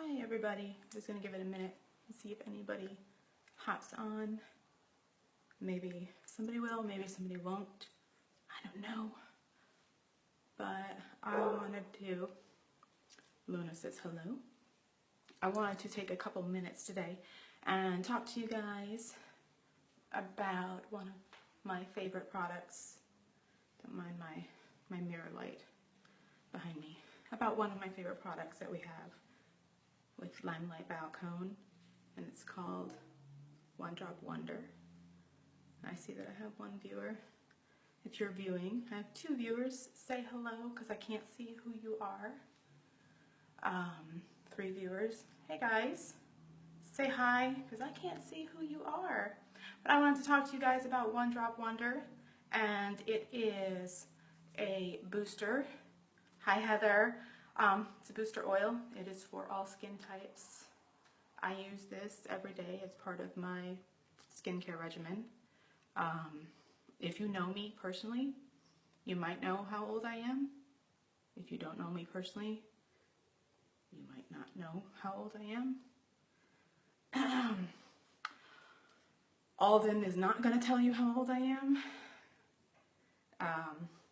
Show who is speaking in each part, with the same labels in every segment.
Speaker 1: Hi everybody, just gonna give it a minute and see if anybody hops on. Maybe somebody will, maybe somebody won't. I don't know. But I wanted to, Luna says hello. I wanted to take a couple minutes today and talk to you guys about one of my favorite products. Don't mind my mirror light behind me. About one of my favorite products that we have with LimeLight by Alcone, and it's called One Drop Wonder. I see that I have one viewer. If you're viewing, I have two viewers. Say hello, because I can't see who you are. 3 viewers. Hey guys, say hi, because I can't see who you are. But I wanted to talk to you guys about One Drop Wonder, and it is a booster. Hi Heather. It's a booster oil. It is for all skin types. I use this every day as part of my skincare regimen. If you know me personally, you might know how old I am. If you don't know me personally, you might not know how old I am. Alden is not going to tell you how old I am.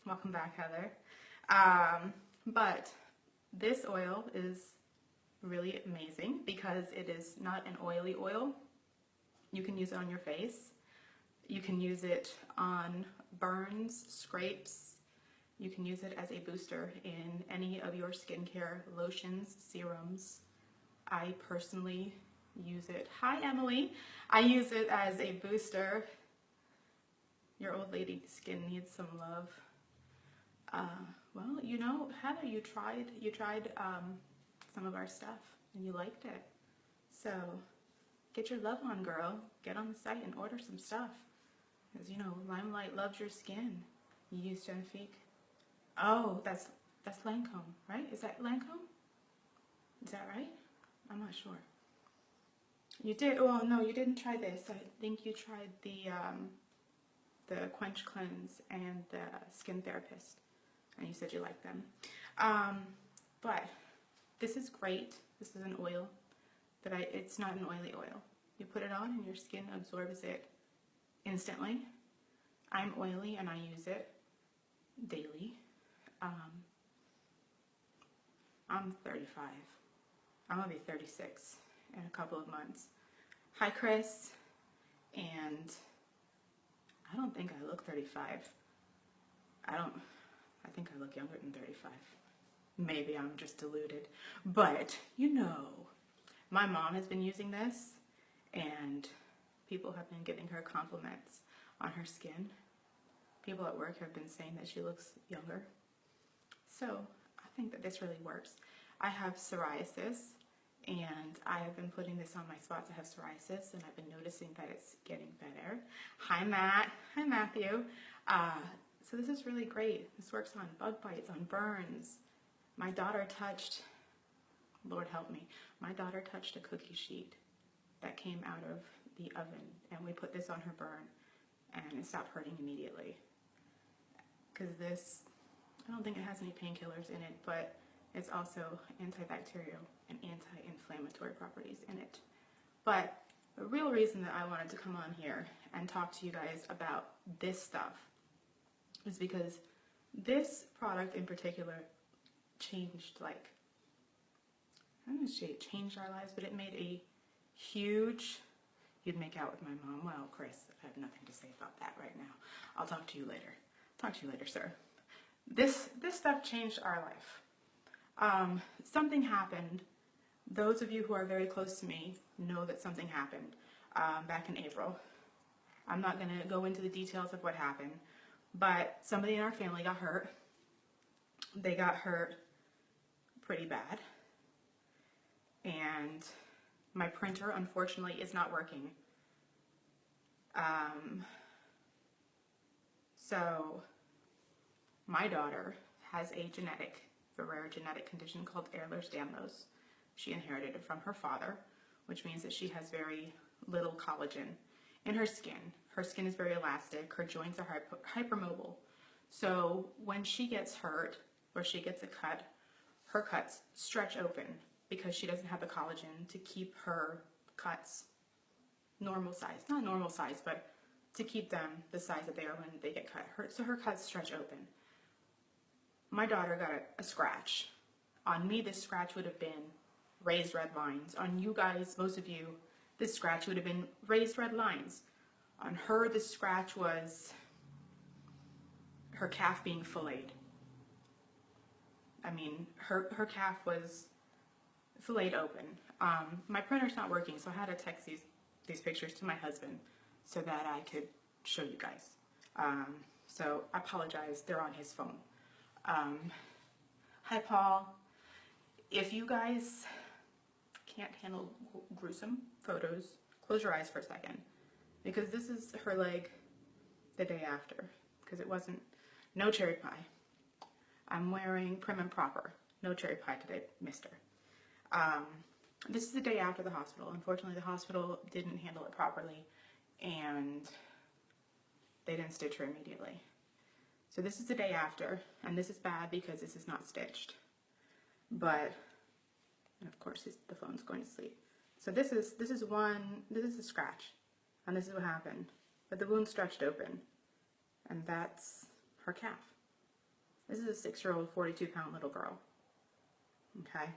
Speaker 1: Welcome back, Heather. But this oil is really amazing because it is not an oily oil. You can use it on your face. You can use it on burns, scrapes. You can use it as a booster in any of your skincare lotions, serums. I personally use it. Hi, Emily. I use it as a booster. Your old lady skin needs some love. Well, you know, Heather, you tried some of our stuff and you liked it. So get your love on, girl. Get on the site and order some stuff. Because, you know, LimeLight loves your skin. You use Genifique. Oh, that's Lancome, right? Is that Lancome? Is that right? I'm not sure. You did? Well, no, you didn't try this. I think you tried the Quench Cleanse and the Skin Therapist. And you said you liked them. But this is great. This is an oil that it's not an oily oil. You put it on and your skin absorbs it instantly. I'm oily and I use it daily. I'm 35. I'm gonna be 36 in a couple of months. Hi, Chris. And I don't think I look 35. I think I look younger than 35. Maybe I'm just deluded. But, you know, my mom has been using this and people have been giving her compliments on her skin. People at work have been saying that she looks younger. So, I think that this really works. I have psoriasis and I have been putting this on my spots. I have psoriasis and I've been noticing that it's getting better. Hi, Matt. Hi, Matthew. So this is really great. This works on bug bites, on burns. My daughter touched, Lord help me, my daughter touched a cookie sheet that came out of the oven and we put this on her burn and it stopped hurting immediately. Because this, I don't think it has any painkillers in it, but it's also antibacterial and anti-inflammatory properties in it. But the real reason that I wanted to come on here and talk to you guys about this stuff is because this product in particular changed, like, I don't know if it changed our lives, but it made a huge, you'd make out with my mom. Well, Chris, I have nothing to say about that right now. I'll talk to you later. Talk to you later, sir. This stuff changed our life. Something happened. Those of you who are very close to me know that something happened back in April. I'm not going to go into the details of what happened, but somebody in our family got hurt. They got hurt pretty bad. And my printer, unfortunately, is not working. So my daughter has a rare genetic condition called Ehlers-Danlos. She inherited it from her father, which means that she has very little collagen in her skin. Her skin is very elastic. Her joints are hypermobile. So when she gets hurt or she gets a cut, her cuts stretch open because she doesn't have the collagen to keep her cuts normal size. Not normal size, but to keep them the size that they are when they get cut. So her cuts stretch open. My daughter got a scratch. On me, this scratch would have been raised red lines. On you guys, most of you, this scratch would have been raised red lines. On her, the scratch was her calf being filleted. I mean, her calf was filleted open. My printer's not working, so I had to text these pictures to my husband so that I could show you guys. So I apologize, they're on his phone. Hi, Paul. If you guys can't handle gruesome photos, close your eyes for a second, because this is her leg the day after, because it wasn't, no cherry pie. I'm wearing prim and proper. No cherry pie today, mister. This is the day after the hospital. Unfortunately, the hospital didn't handle it properly, and they didn't stitch her immediately. So this is the day after, and this is bad because this is not stitched. But, and of course, the phone's going to sleep. So this is a scratch, and this is what happened. But the wound stretched open, and that's her calf. This is a 6-year-old, 42-pound little girl. Okay.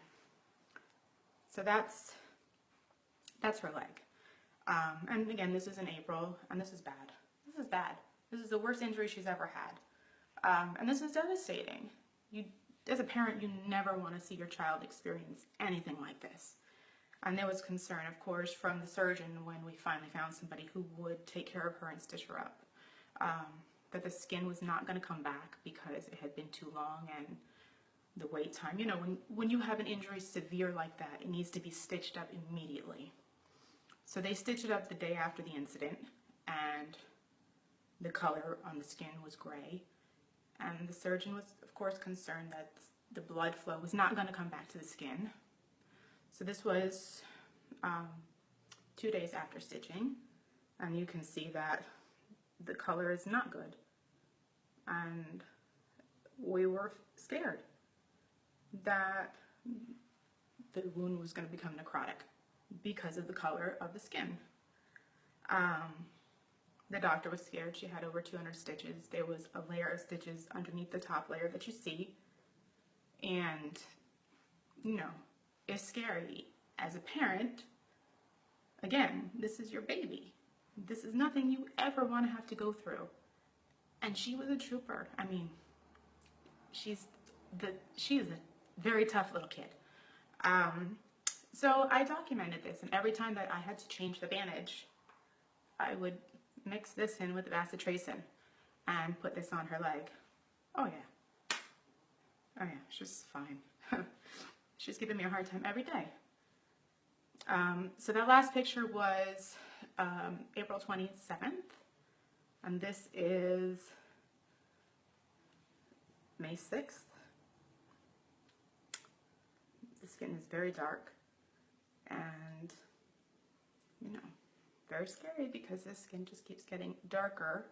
Speaker 1: So that's her leg. And again, this is in April, and this is bad. This is bad. This is the worst injury she's ever had. And this is devastating. As a parent, you never want to see your child experience anything like this. And there was concern, of course, from the surgeon when we finally found somebody who would take care of her and stitch her up. That the skin was not going to come back because it had been too long and the wait time. You know, when you have an injury severe like that, it needs to be stitched up immediately. So they stitched it up the day after the incident, and the color on the skin was gray. And the surgeon was, of course, concerned that the blood flow was not going to come back to the skin. So this was 2 days after stitching, and you can see that the color is not good. And we were scared that the wound was going to become necrotic because of the color of the skin. The doctor was scared. She had over 200 stitches. There was a layer of stitches underneath the top layer that you see. And, you know, it's scary. As a parent, again, this is your baby. This is nothing you ever want to have to go through. And she was a trooper. I mean, she is a very tough little kid. So I documented this, and every time that I had to change the bandage, I would mix this in with bacitracin and put this on her leg. Oh yeah. Oh yeah, she's fine. She's giving me a hard time every day. So that last picture was April 27th, and this is May 6th. The skin is very dark and, you know, very scary because this skin just keeps getting darker.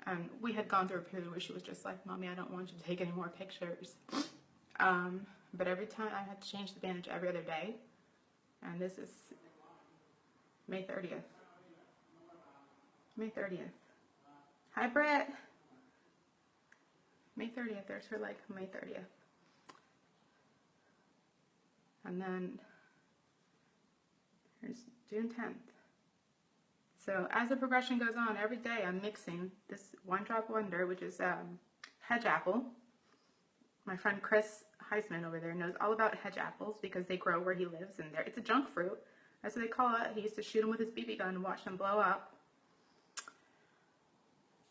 Speaker 1: And we had gone through a period where she was just like, Mommy, I don't want you to take any more pictures. But every time I had to change the bandage every other day. And this is May 30th. May 30th. Hi, Brett. May 30th. There's her leg, May 30th. And then here's June 10th. So as the progression goes on, every day I'm mixing this One Drop Wonder, which is hedge apple. My friend Chris Heisman over there knows all about hedge apples because they grow where he lives, and it's a junk fruit. That's what they call it. He used to shoot them with his BB gun and watch them blow up.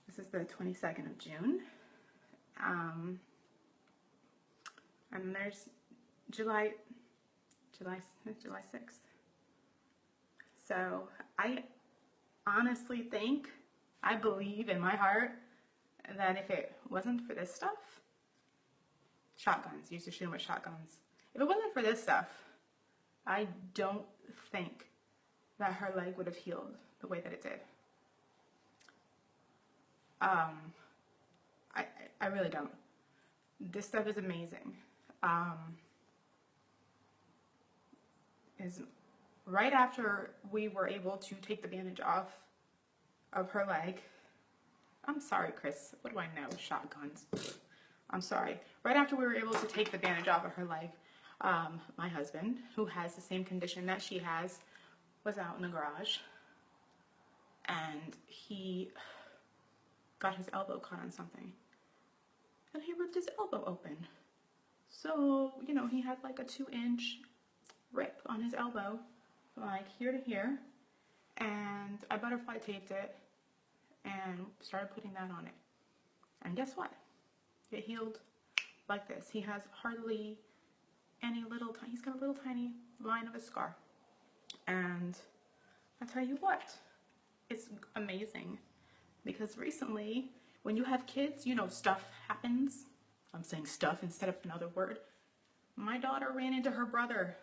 Speaker 1: This is the 22nd of June. And there's July 6th. So I honestly think, I believe in my heart that if it wasn't for this stuff, shotguns, used to shoot them with shotguns. If it wasn't for this stuff, I don't think that her leg would have healed the way that it did. I really don't. This stuff is amazing. is right after we were able to take the bandage off of her leg. I'm sorry, Chris. What do I know? Shotguns. I'm sorry. Right after we were able to take the bandage off of her leg, my husband, who has the same condition that she has, was out in the garage. And he got his elbow caught on something. And he ripped his elbow open. So, you know, he had like a 2-inch rip on his elbow, from like here to here. And I butterfly taped it and started putting that on it. And guess what? It healed like this. He has hardly any he's got a little tiny line of a scar. And I tell you what, it's amazing. Because recently, when you have kids, you know, stuff happens. I'm saying stuff instead of another word. My daughter ran into her brother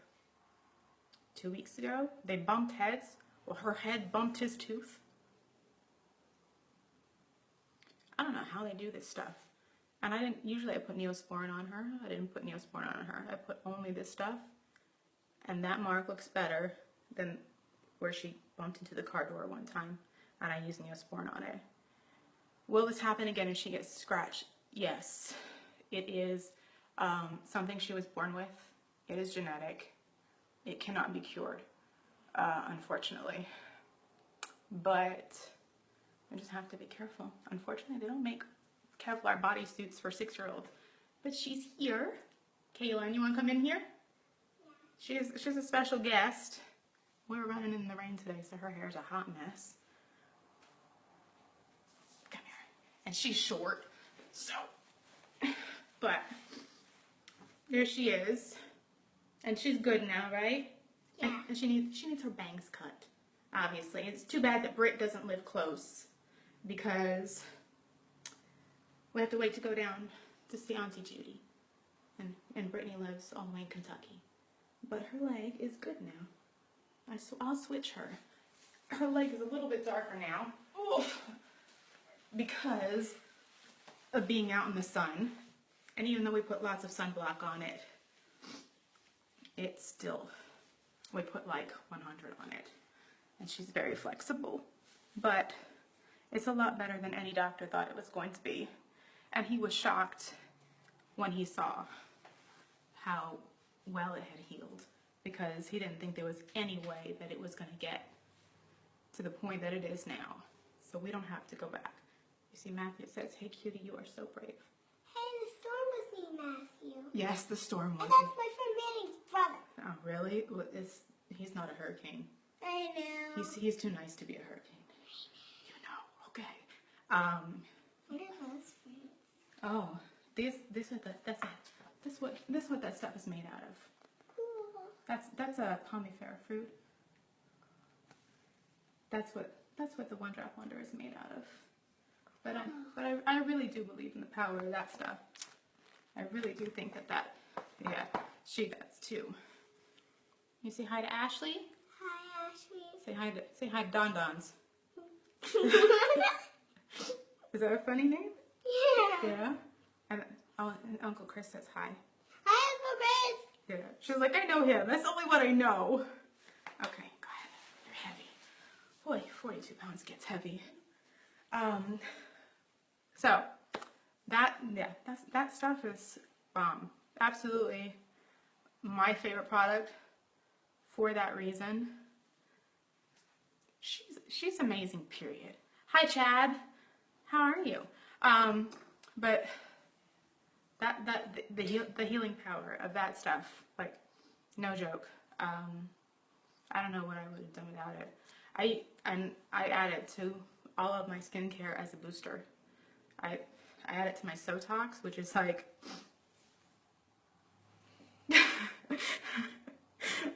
Speaker 1: 2 weeks ago. They bumped heads. Well, her head bumped his tooth. I don't know how they do this stuff. And I put Neosporin on her. I didn't put Neosporin on her. I put only this stuff. And that mark looks better than where she bumped into the car door one time. And I used Neosporin on it. Will this happen again and she gets scratched? Yes. It is something she was born with. It is genetic. It cannot be cured, unfortunately. But I just have to be careful. Unfortunately, they don't make Kevlar bodysuits for 6-year-olds. But she's here. Kaylin, you want to come in here? Yeah. She's a special guest. We were running in the rain today, so her hair's a hot mess. Come here. And she's short, so. But there she is. And she's good now, right? Yeah. And she needs her bangs cut, obviously. It's too bad that Britt doesn't live close, because we have to wait to go down to see Auntie Judy. And Brittany lives all the way in Kentucky. But her leg is good now. I'll switch her. Her leg is a little bit darker now. Oof, because of being out in the sun. And even though we put lots of sunblock on it, it's still, we put like 100 on it. And she's very flexible. But it's a lot better than any doctor thought it was going to be. And he was shocked when he saw how well it had healed, because he didn't think there was any way that it was going to get to the point that it is now. So we don't have to go back. You see, Matthew says, "Hey, cutie, you are so brave."
Speaker 2: Hey, the storm was me, Matthew.
Speaker 1: Yes, the storm was.
Speaker 2: And that's my friend Manning's brother.
Speaker 1: Oh, really? Well, he's not a hurricane.
Speaker 2: I know.
Speaker 1: He's too nice to be a hurricane. You know, okay.
Speaker 2: We're best friends.
Speaker 1: Oh, that's what that stuff is made out of.
Speaker 2: Cool.
Speaker 1: That's a pomifera fruit. That's what the One Drop Wonder is made out of. But I really do believe in the power of that stuff. I really do think that yeah, she does too. You say hi to Ashley?
Speaker 2: Hi, Ashley.
Speaker 1: Say hi to Don Don's. Is that a funny name?
Speaker 2: Yeah.
Speaker 1: Yeah. And Uncle Chris says hi.
Speaker 2: Hi, Uncle Chris.
Speaker 1: Yeah. She's like, I know him. That's only what I know. Okay, go ahead. You're heavy. Boy, 42 pounds gets heavy. So that stuff is absolutely my favorite product for that reason. She's amazing, period. Hi, Chad. How are you? But the healing power of that stuff, like, no joke. I don't know what I would have done without it. I add it to all of my skincare as a booster. I add it to my Sotox, which is like,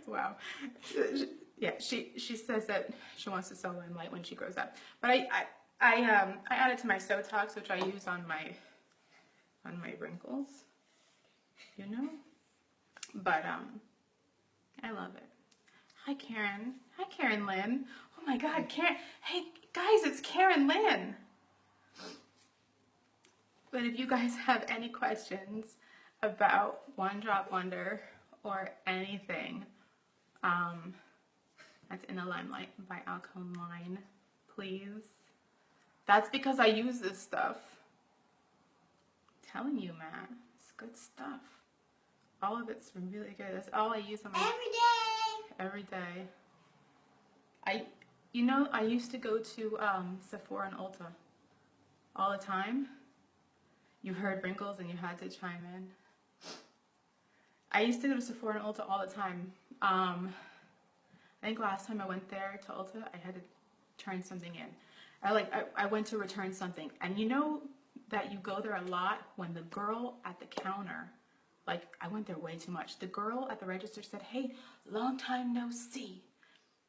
Speaker 1: wow. Yeah, she says that she wants to sell LimeLight when she grows up. But I add it to my Sotox, which I use on my wrinkles, you know. But I love it. Hi, Karen. Hi, Karen Lynn. Oh my God, Karen. Hey guys, it's Karen Lynn. But if you guys have any questions about One Drop Wonder or anything, That's in the LimeLight by Alcone line, please. That's because I use this stuff. I'm telling you, man, it's good stuff. All of it's really good. That's all I use on my every day. I used to go to Sephora and Ulta all the time. You heard wrinkles and you had to chime in. I used to go to Sephora and Ulta all the time. I think last time I went there to Ulta, I had to turn something in. I went to return something, and you know that you go there a lot when the girl at the counter, like I went there way too much. The girl at the register said, "Hey, long time no see,"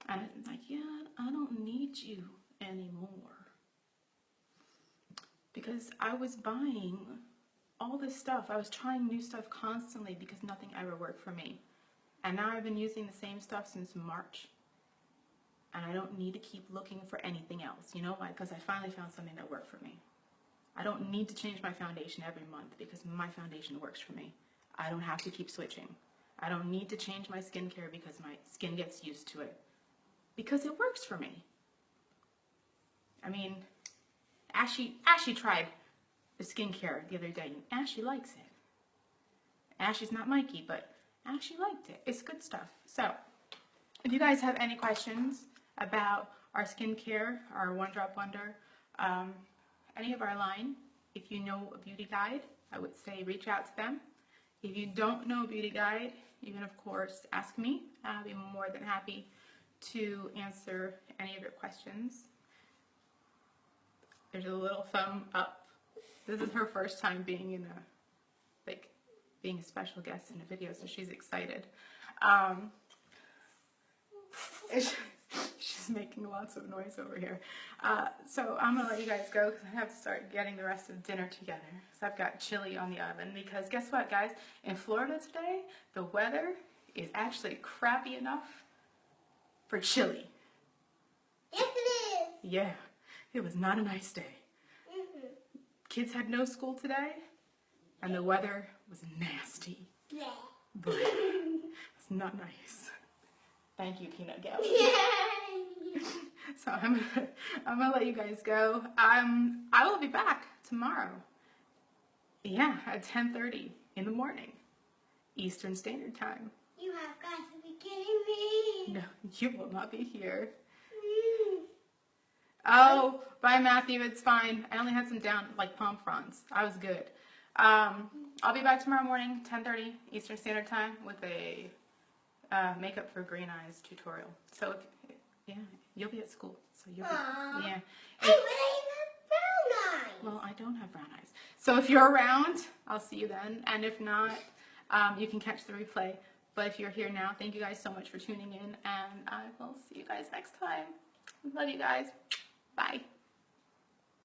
Speaker 1: and I'm like, "Yeah, I don't need you anymore," because I was buying all this stuff. I was trying new stuff constantly because nothing ever worked for me, and now I've been using the same stuff since March. And I don't need to keep looking for anything else. You know why? Because I finally found something that worked for me. I don't need to change my foundation every month because my foundation works for me. I don't have to keep switching. I don't need to change my skincare because my skin gets used to it. Because it works for me. I mean, Ashley tried the skincare the other day, and Ashley likes it. Ashley's not Mikey, but Ashley liked it. It's good stuff. So, if you guys have any questions about our skincare, our One Drop Wonder, any of our line, if you know a beauty guide, I would say reach out to them. If you don't know a beauty guide, you can of course ask me. I'll be more than happy to answer any of your questions. There's a little thumb up. This is her first time being in being a special guest in a video, so she's excited. She's making lots of noise over here. So I'm going to let you guys go because I have to start getting the rest of dinner together. So I've got chili on the oven because guess what, guys? In Florida today, the weather is actually crappy enough for chili.
Speaker 2: Yes, it is.
Speaker 1: Yeah, it was not a nice day. Kids had no school today, and the weather was nasty.
Speaker 2: Yeah.
Speaker 1: But it's not nice. Thank you, Peanut Gallery. So I'm gonna let you guys go. I will be back tomorrow. Yeah, at 10:30 in the morning, Eastern Standard Time.
Speaker 2: You have got to be kidding me.
Speaker 1: No, you will not be here. Oh, bye, Matthew. It's fine. I only had some palm fronds. I was good. I'll be back tomorrow morning, 10:30 Eastern Standard Time, with a makeup for green eyes tutorial. So, you'll be at school. So you'll be, yeah.
Speaker 2: Hey, but I have brown eyes.
Speaker 1: Well, I don't have brown eyes. So if you're around, I'll see you then. And if not, you can catch the replay. But if you're here now, thank you guys so much for tuning in. And I will see you guys next time. Love you guys. Bye.